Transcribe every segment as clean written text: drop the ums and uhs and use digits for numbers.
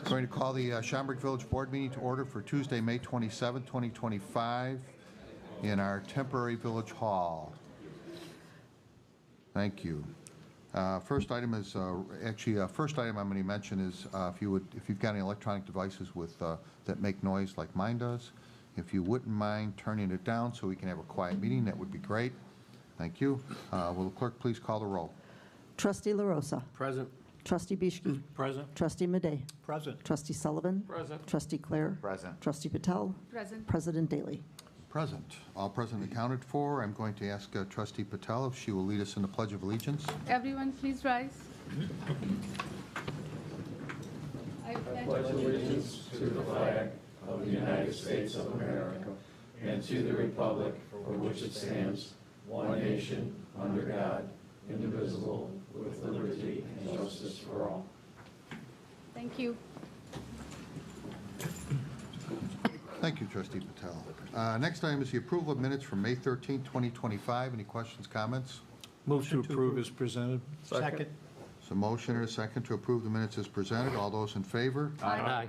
Going to call the Schaumburg Village Board meeting to order for Tuesday, May 27, 2025, in our temporary village hall. Thank you. First item is first item I'm going to mention is if you've got any electronic devices with that make noise like mine does, if you wouldn't mind turning it down so we can have a quiet meeting, that would be great. Thank you. Will the clerk please call the roll? Trustee LaRosa. Present. Trustee Bischke. Present. Trustee Madej. Present. Trustee Sullivan. Present. Trustee Clare. Present. Trustee Patel. Present. President Daly. Present. All present accounted for. I'm going to ask Trustee Patel if she will lead us in the Pledge of Allegiance. Everyone, please rise. I pledge allegiance to the flag of the United States of America and to the republic for which it stands, one nation, under God, indivisible, with liberty and justice for all. Thank you. Thank you, Trustee Patel. Next item is the approval of minutes from May 13, 2025. Any questions, comments? Move to approve as presented. Second. So motion and a second to approve the minutes as presented. All those in favor? Aye.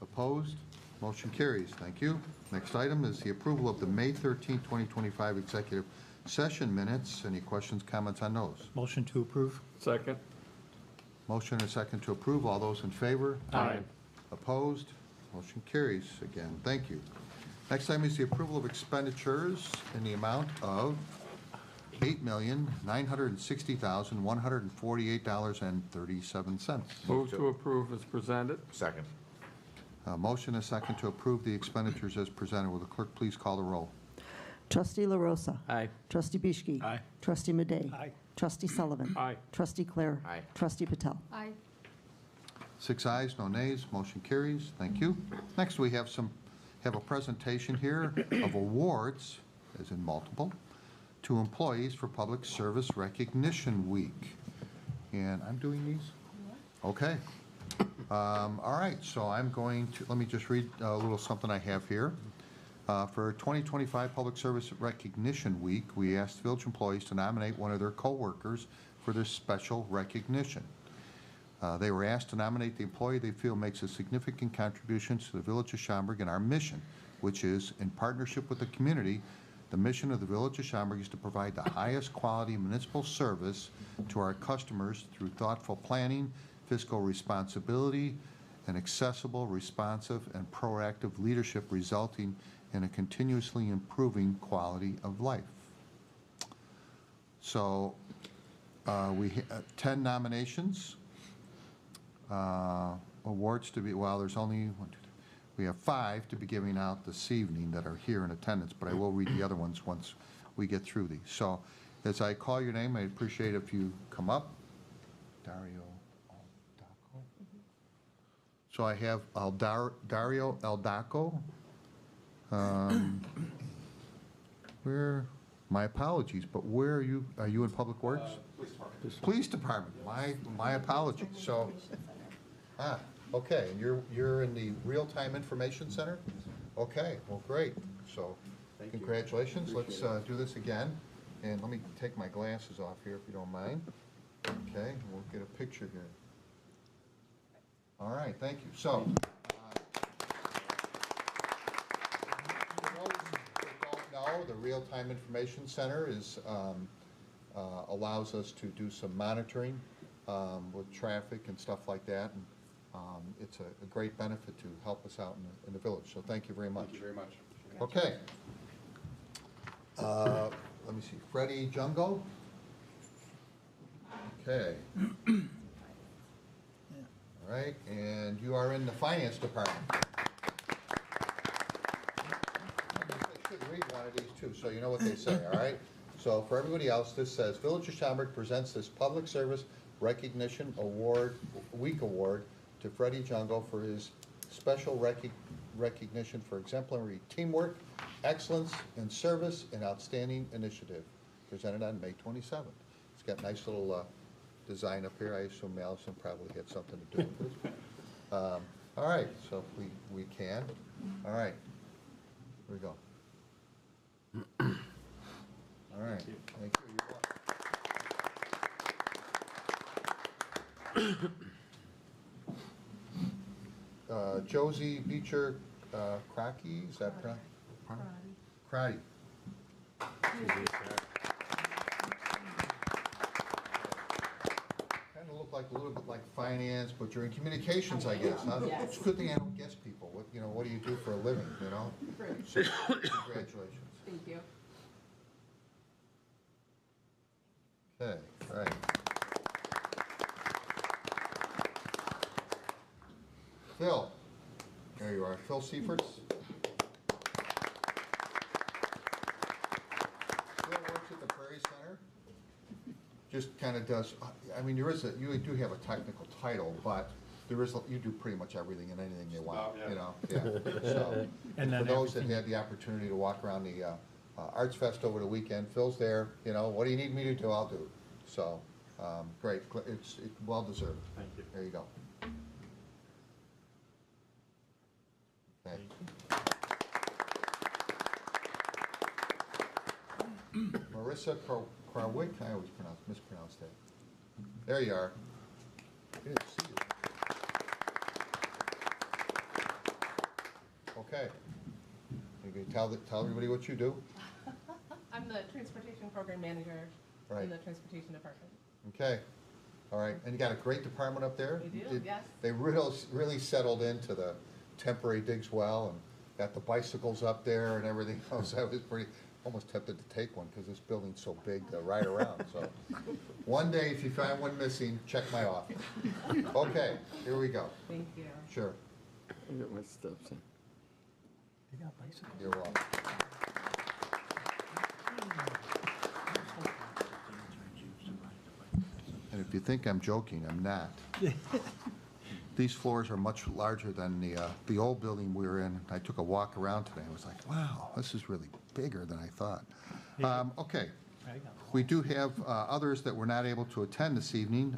Opposed? Motion carries. Thank you. Next item is the approval of the May 13, 2025 executive session minutes. Any questions, comments on those? Motion to approve. Second. Motion and a second to approve. All those in favor? Aye. Opposed? Motion carries again. Thank you. Next item is the approval of expenditures in the amount of $8,960,148.37. Move to approve as presented. Second. Motion and a second to approve the expenditures as presented. Will the clerk please call the roll? Trustee LaRosa. Aye. Trustee Bischke. Aye. Trustee Madej. Aye. Trustee Sullivan. Aye. Trustee Clare. Aye. Trustee Patel. Aye. 6 ayes, no nays. Motion carries. Thank you. Next, we have a presentation here of awards, as in multiple, to employees for Public Service Recognition Week. And I'm doing these? Okay. All right, so I'm going to, let me just read a little something I have here. For 2025 Public Service Recognition Week, we asked village employees to nominate one of their co-workers for this special recognition. They were asked to nominate the employee they feel makes a significant contribution to the Village of Schaumburg and our mission, which is, in partnership with the community, the mission of the Village of Schaumburg is to provide the highest quality municipal service to our customers through thoughtful planning, fiscal responsibility, and accessible, responsive, and proactive leadership resulting in a continuously improving quality of life. So we have 10 nominations. Awards to be, well, there's only we have 5 to be giving out this evening that are here in attendance, but I will read the other ones once we get through these. So as I call your name, I'd appreciate if you come up. Dario Aldaco. So I have Dario Aldaco. Where, my apologies, but where are you in Public Works? Police Department. My apologies. So, okay, and you're in the Real-Time Information Center? Okay, well, great. So, congratulations. Let's do this again. And let me take my glasses off here if you don't mind. Okay, we'll get a picture here. All right, thank you. So, for those who don't know, the Real-Time Information Center is allows us to do some monitoring with traffic and stuff like that. And it's a great benefit to help us out in the village. So thank you very much. Thank you very much. Okay. Let me see. Freddie Jungo. Okay. All right. And you are in the Finance Department. I should read one of these too, so you know what they say, all right? So for everybody else, this says, Village of Schaumburg presents this Public Service Recognition Week Award to Freddie Jungo for his special recognition for exemplary teamwork, excellence in service, and outstanding initiative, presented on May 27th. It's got a nice little design up here. I assume Allison probably had something to do with this. All right, so if we can. All right, here we go. All right, thank you. Josie Beecher Crocky, is that pronounced? Crotty. Kind of look like a little bit like finance, but you're in communications, I guess, huh? Yes. It's a good thing I don't guess people. What, you know, what do you do for a living, you know? So, congratulations. Thank you. Okay, all right. Phil, there you are. Phil Seiferts. Phil works at the Prairie Center. Just kind of does, I mean, you do have a technical title, but you do pretty much everything and anything they want, you know? Yeah. So, And for then those that everything- had the opportunity to walk around the Arts Fest over the weekend, Phil's there, you know, what do you need me to do, I'll do. So, great, it's well deserved. Thank you. There you go. Okay. Marissa Krawick, I always mispronounce that. There you are. Good to see you. Okay. You can tell everybody what you do? I'm the transportation program manager Right. in the transportation department. Okay. All right. And you got a great department up there? We do, yes. They really settled into the temporary digs well and got the bicycles up there and everything else. I was almost tempted to take one because this building's so big to ride around. So one day, if you find one missing, check my office. Okay, here we go. Thank you. Sure. I'll get my steps in. They got bicycles. You're welcome. And if you think I'm joking, I'm not. These floors are much larger than the old building we were in. I took a walk around today. I was like, wow, this is really bigger than I thought. Okay. We do have others that were not able to attend this evening.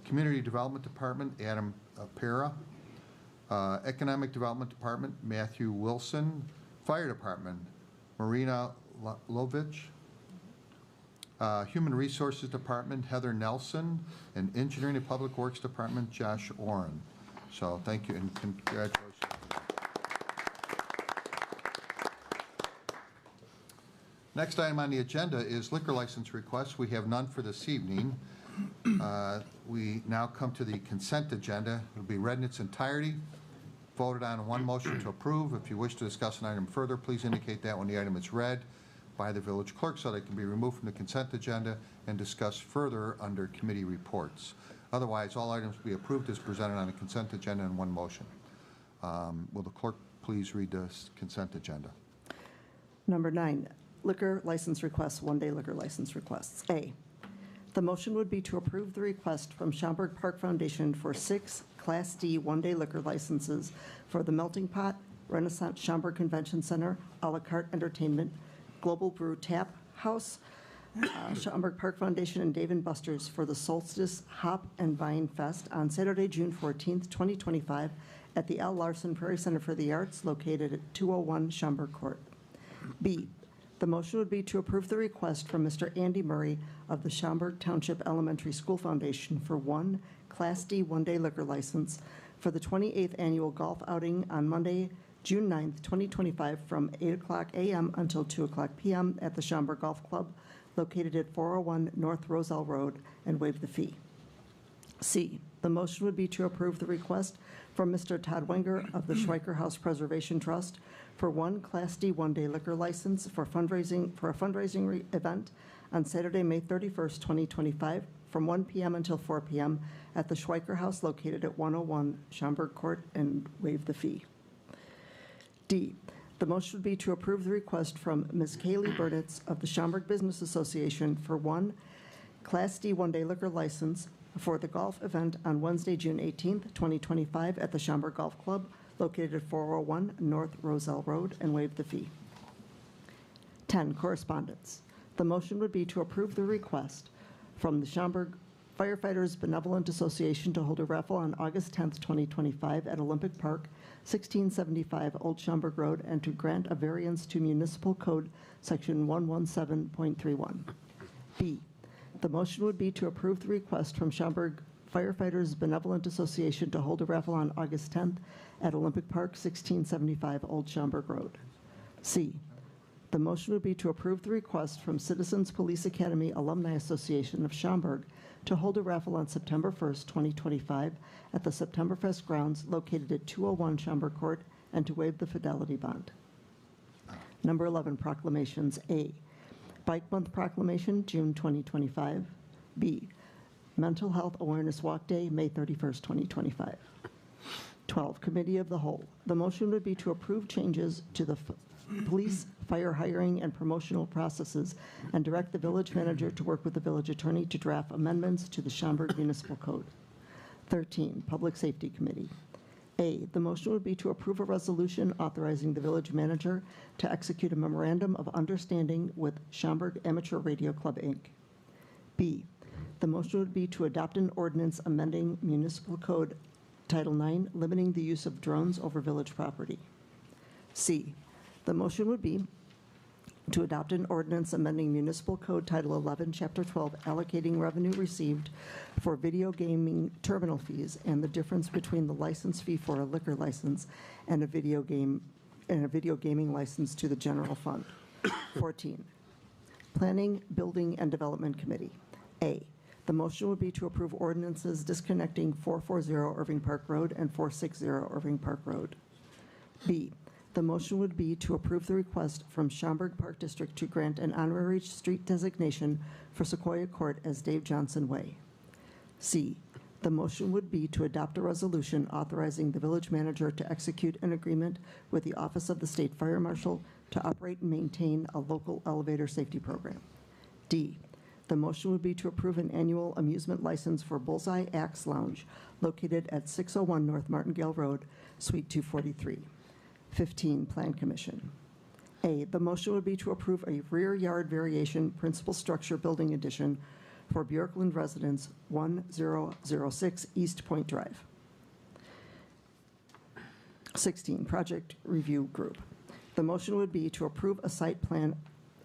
Community Development Department, Adam Pera. Economic Development Department, Matthew Wilson. Fire Department, Marina Lovich. Human Resources Department, Heather Nelson, and Engineering and Public Works Department, Josh Oren. So thank you and congratulations. Next item on the agenda is liquor license requests. We have none for this evening. We now come to the consent agenda. It will be read in its entirety, voted on in one motion to approve. If you wish to discuss an item further, please indicate that when the item is read by the village clerk so that it can be removed from the consent agenda and discussed further under committee reports. Otherwise, all items will be approved as presented on the consent agenda in one motion. Will the clerk please read the consent agenda? Number 9, liquor license requests, one-day liquor license requests. A, the motion would be to approve the request from Schaumburg Park Foundation for 6 Class D one-day liquor licenses for the Melting Pot, Renaissance Schaumburg Convention Center, a la carte entertainment, Global Brew Tap House, Schaumburg Park Foundation, and Dave & Buster's for the Solstice Hop and Vine Fest on Saturday, June 14th, 2025, at the L. Larson Prairie Center for the Arts, located at 201 Schaumburg Court. B, the motion would be to approve the request from Mr. Andy Murray of the Schaumburg Township Elementary School Foundation for 1 Class D one-day liquor license for the 28th annual golf outing on Monday, June 9th, 2025, from 8:00 a.m. until 2:00 p.m. at the Schaumburg Golf Club, located at 401 North Roselle Road, and waive the fee. C, the motion would be to approve the request from Mr. Todd Wenger of the Schweiker House Preservation Trust for 1 Class D one-day liquor license for a fundraising event on Saturday, May 31st, 2025, from 1 p.m. until 4 p.m. at the Schweiker House located at 101 Schaumburg Court, and waive the fee. D, the motion would be to approve the request from Ms. Kaylee Burnitz of the Schaumburg Business Association for 1 Class D one-day liquor license for the golf event on Wednesday, June 18th, 2025, at the Schaumburg Golf Club, located at 401 North Roselle Road, and waive the fee. 10, correspondence. The motion would be to approve the request from the Schaumburg Firefighters Benevolent Association to hold a raffle on August 10th, 2025, at Olympic Park, 1675 Old Schaumburg Road, and to grant a variance to Municipal Code Section 117.31. B, the motion would be to approve the request from Schaumburg Firefighters Benevolent Association to hold a raffle on August 10th at Olympic Park, 1675 Old Schaumburg Road. C, the motion would be to approve the request from Citizens Police Academy Alumni Association of Schaumburg to hold a raffle on September 1st, 2025 at the Septemberfest grounds located at 201 Schaumburg Court and to waive the fidelity bond. Number 11, proclamations. A, Bike Month Proclamation, June 2025. B, Mental Health Awareness Walk Day, May 31st, 2025. 12, Committee of the Whole. The motion would be to approve changes to the police, fire hiring, and promotional processes and direct the village manager to work with the village attorney to draft amendments to the Schaumburg Municipal Code. 13, Public Safety Committee. A, the motion would be to approve a resolution authorizing the village manager to execute a memorandum of understanding with Schaumburg Amateur Radio Club, Inc. B, the motion would be to adopt an ordinance amending Municipal Code Title IX, limiting the use of drones over village property. C, the motion would be to adopt an ordinance amending Municipal Code Title 11, Chapter 12, allocating revenue received for video gaming terminal fees and the difference between the license fee for a liquor license and a video gaming license to the general fund. 14, Planning, Building, and Development Committee. A, the motion would be to approve ordinances disconnecting 440 Irving Park Road and 460 Irving Park Road. B, the motion would be to approve the request from Schaumburg Park District to grant an honorary street designation for Sequoia Court as Dave Johnson Way. C, the motion would be to adopt a resolution authorizing the village manager to execute an agreement with the Office of the State Fire Marshal to operate and maintain a local elevator safety program. D, the motion would be to approve an annual amusement license for Bullseye Axe Lounge located at 601 North Martingale Road, Suite 243. 15, Plan Commission. A, the motion would be to approve a rear yard variation principal structure building addition for Bjorkland Residence, 1006 East Point Drive. 16, Project Review Group. The motion would be to approve a site plan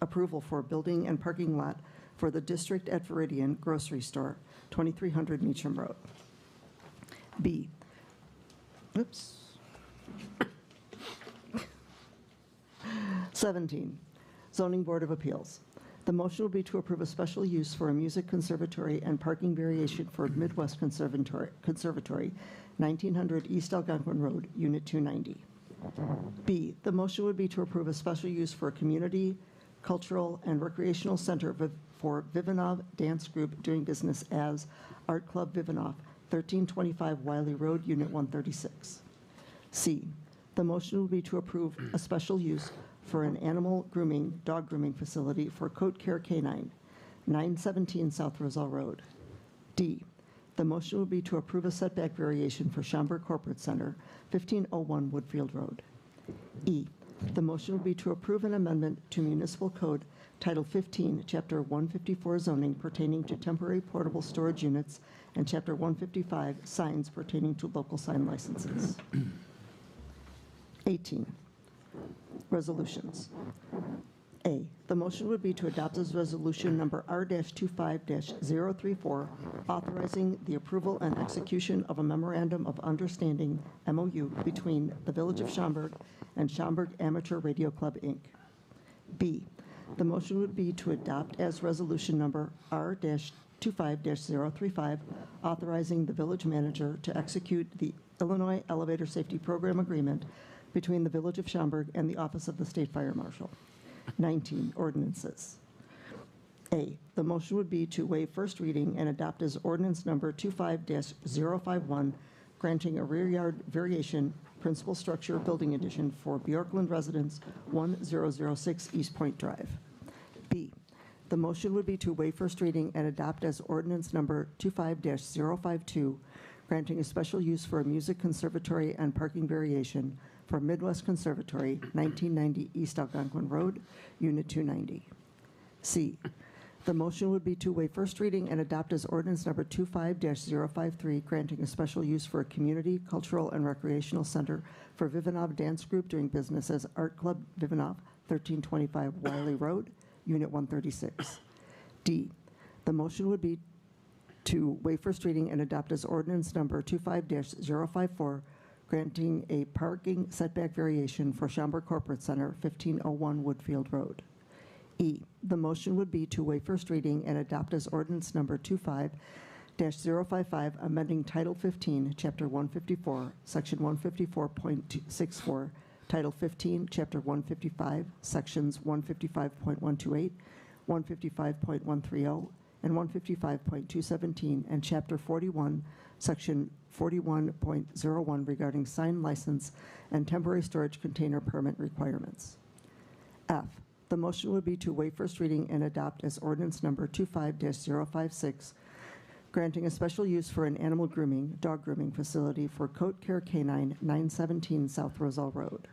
approval for building and parking lot for the District at Veridian Grocery Store, 2300 Meacham Road. B, oops. 17, Zoning Board of Appeals. The motion will be to approve a special use for a music conservatory and parking variation for Midwest Conservatory, 1900 East Algonquin Road, Unit 290. B, the motion would be to approve a special use for a community, cultural, and recreational center for Vivanov Dance Group doing business as Art Club Vivanov, 1325 Wiley Road, Unit 136. C, the motion will be to approve a special use for an animal grooming, dog grooming facility for Coat Care Canine, 917 South Roselle Road. D, the motion will be to approve a setback variation for Schaumburg Corporate Center, 1501 Woodfield Road. E, the motion will be to approve an amendment to Municipal Code Title 15, Chapter 154 zoning pertaining to temporary portable storage units and Chapter 155 signs pertaining to local sign licenses. 18, resolutions. A, the motion would be to adopt as resolution number R-25-034, authorizing the approval and execution of a memorandum of understanding, MOU, between the Village of Schaumburg and Schaumburg Amateur Radio Club, Inc. B, the motion would be to adopt as resolution number R-25-035, authorizing the village manager to execute the Illinois Elevator Safety Program Agreement between the Village of Schaumburg and the Office of the State Fire Marshal. 19, ordinances. A, the motion would be to waive first reading and adopt as ordinance number 25-051, granting a rear yard variation principal structure building addition for Bjorkland Residence, 1006 East Point Drive. B, the motion would be to waive first reading and adopt as ordinance number 25-052, granting a special use for a music conservatory and parking variation for Midwest Conservatory, 1990 East Algonquin Road, Unit 290. C, the motion would be to waive first reading and adopt as ordinance number 25-053, granting a special use for a community, cultural, and recreational center for Vivanov Dance Group doing business as Art Club Vivanov, 1325 Wiley Road, Unit 136. D, the motion would be to waive first reading and adopt as ordinance number 25-054, granting a parking setback variation for Schaumburg Corporate Center, 1501 Woodfield Road. E, the motion would be to waive first reading and adopt as ordinance number 25-055, amending Title 15, Chapter 154, Section 154.64, Title 15, Chapter 155, Sections 155.128, 155.130, and 155.217, and Chapter 41, Section 41.01 regarding sign license and temporary storage container permit requirements. F, the motion would be to waive first reading and adopt as ordinance number 25-056, granting a special use for an animal grooming, dog grooming facility for Coat Care Canine, 917 South Roselle Road.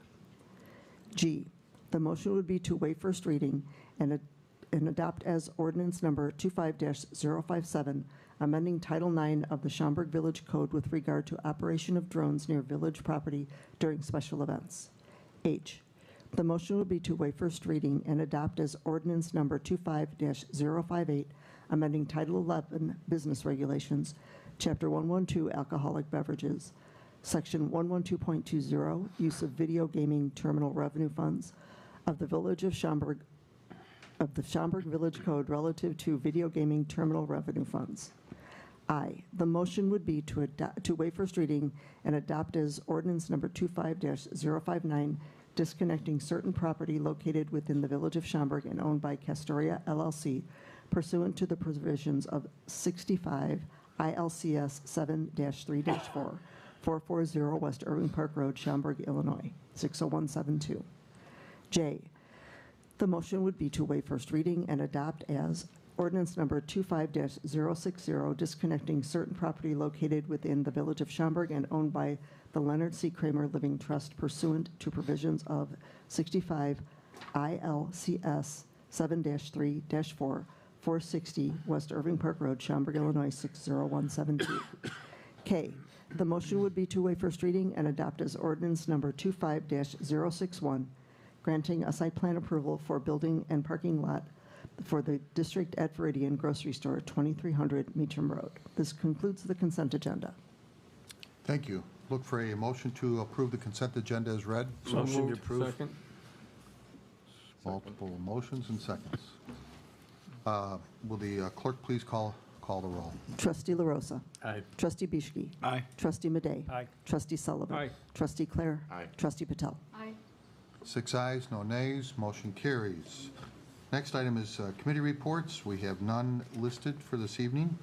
G, the motion would be to waive first reading and adopt as ordinance number 25-057, amending Title 9 of the Schaumburg Village Code with regard to operation of drones near village property during special events. H, the motion would be to waive first reading and adopt as ordinance number 25-058, amending Title 11 Business Regulations, Chapter 112 Alcoholic Beverages, Section 112.20 Use of Video Gaming Terminal Revenue Funds of the Village of Schaumburg, of the Schaumburg Village Code relative to video gaming terminal revenue funds. I, the motion would be to waive first reading and adopt as ordinance number 25-059, disconnecting certain property located within the Village of Schaumburg and owned by Castoria LLC pursuant to the provisions of 65 ILCS 7-3-4, 440 West Irving Park Road, Schaumburg, Illinois, 60172. J, the motion would be to waive first reading and adopt as ordinance number 25-060, disconnecting certain property located within the Village of Schaumburg and owned by the Leonard C. Kramer Living Trust pursuant to provisions of 65 ILCS 7-3-4, 460 West Irving Park Road, Schaumburg, Illinois, 60172. K, the motion would be to waive first reading and adopt as ordinance number 25-061, granting a site plan approval for building and parking lot for the District at Veridian Grocery Store, 2300 Meacham Road. This concludes the consent agenda. Thank you. Look for a motion to approve the consent agenda as read. Motion to approve. Second. Multiple motions and seconds. Will the clerk please call the roll? Trustee LaRosa. Aye. Trustee Bischke. Aye. Trustee Madej. Aye. Trustee Sullivan. Aye. Trustee Clare. Aye. Trustee Patel. Aye. 6 ayes, no nays, motion carries. Next item is committee reports. We have none listed for this evening.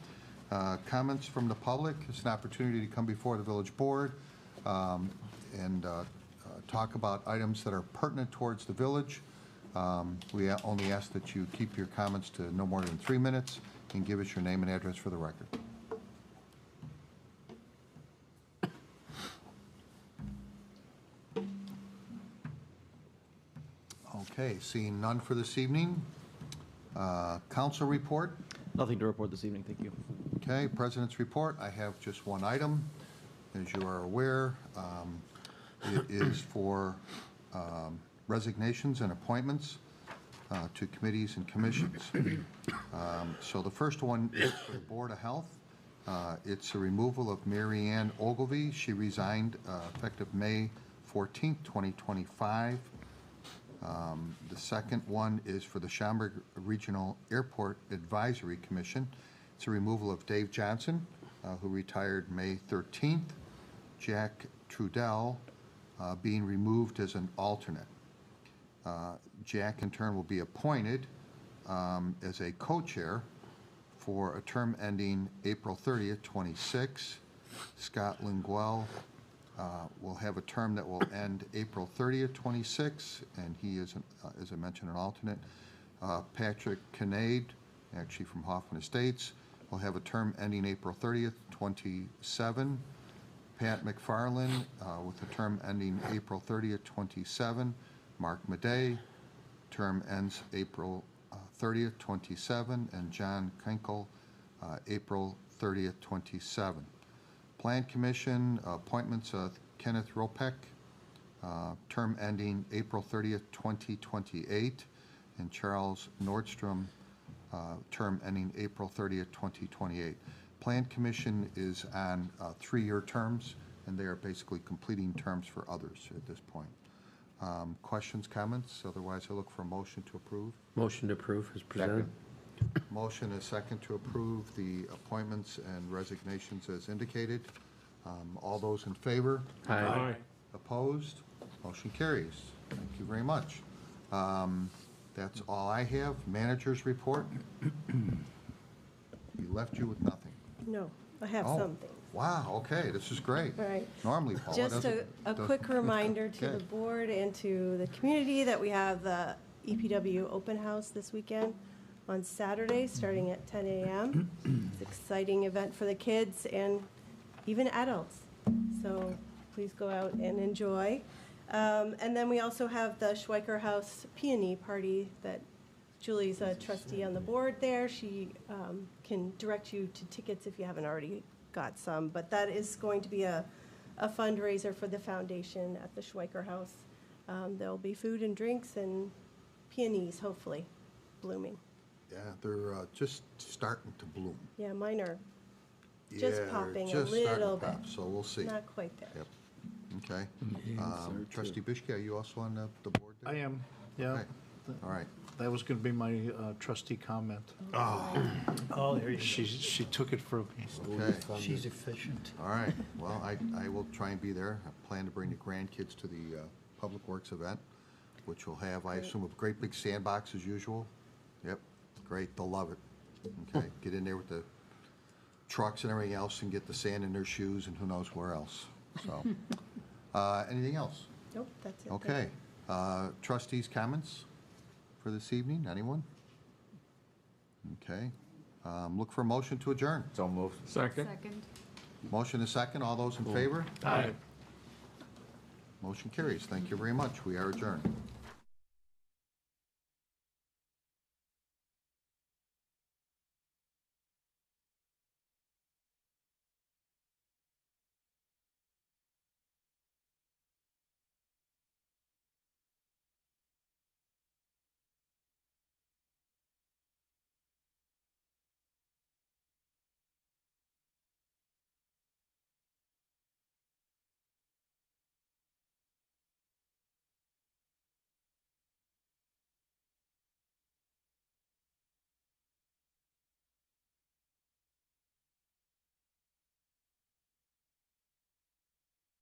Comments from the public. It's an opportunity to come before the village board and talk about items that are pertinent towards the village. We only ask that you keep your comments to no more than 3 minutes and give us your name and address for the record. Okay, seeing none for this evening. Council report. Nothing to report this evening, thank you. Okay, President's report. I have just one item. As you are aware, it is for resignations and appointments to committees and commissions. So the first one is for the Board of Health. It's a removal of Mary Ann Ogilvy. She resigned effective May 14th, 2025. The second one is for the Schaumburg Regional Airport Advisory Commission. It's a removal of Dave Johnson, who retired May 13th. Jack Trudell being removed as an alternate. Jack, in turn, will be appointed as a co-chair for a term ending April 30th, 26. Scott Linguel will have a term that will end April 30th, 26, and he is, as I mentioned, an alternate. Patrick Kinnaid, actually from Hoffman Estates, will have a term ending April 30th, 27. Pat McFarland with a term ending April 30th, 27. Mark Madej, term ends April 30th, 27. And John Kenkel, April 30th, 27. Plan Commission appointments of Kenneth Ropek, term ending April 30th, 2028, and Charles Nordstrom, term ending April 30th, 2028. Plan Commission is on 3-year terms, and they are basically completing terms for others at this point. Questions, comments? Otherwise, I look for a motion to approve. Motion to approve is presented. Motion is second to approve the appointments and resignations as indicated. All those in favor? Aye. Opposed? Motion carries. Thank you very much. That's all I have. Managers report. We left you with nothing. No, I have Oh, something. Wow, okay, this is great. All right. Normally Paula Just doesn't. a quick reminder to Okay. the board and to the community that we have the EPW open house this weekend on Saturday, starting at 10 a.m. It's an exciting event for the kids and even adults. So please go out and enjoy. And then we also have the Schweiker House Peony Party that Julie's a trustee on the board there. She can direct you to tickets if you haven't already got some. But that is going to be a fundraiser for the foundation at the Schweiker House. There'll be food and drinks and peonies, hopefully, blooming. Yeah, they're just starting to bloom. Yeah, mine are just Yeah, popping a just starting to little pop, bit. So we'll see. Not quite there. Yep. Okay. Yes, sir, Trustee too. Bishke, are you also on the board there? I am, yeah. Okay. All right. That was going to be my trustee comment. Oh, there you go. She took it from me. Okay. She's efficient. All right. Well, I will try and be there. I plan to bring the grandkids to the Public Works event, which will have, I assume, a great big sandbox as usual. Yep. Great. They'll love it. Okay. Get in there with the trucks and everything else and get the sand in their shoes and who knows where else. So, anything else? Nope, that's it. Thank Okay. Trustees' comments for this evening? Anyone? Okay. Look for a motion to adjourn. So moved. Second. Second. Motion is second. All those in favor? Aye. Motion carries. Thank you very much. We are adjourned.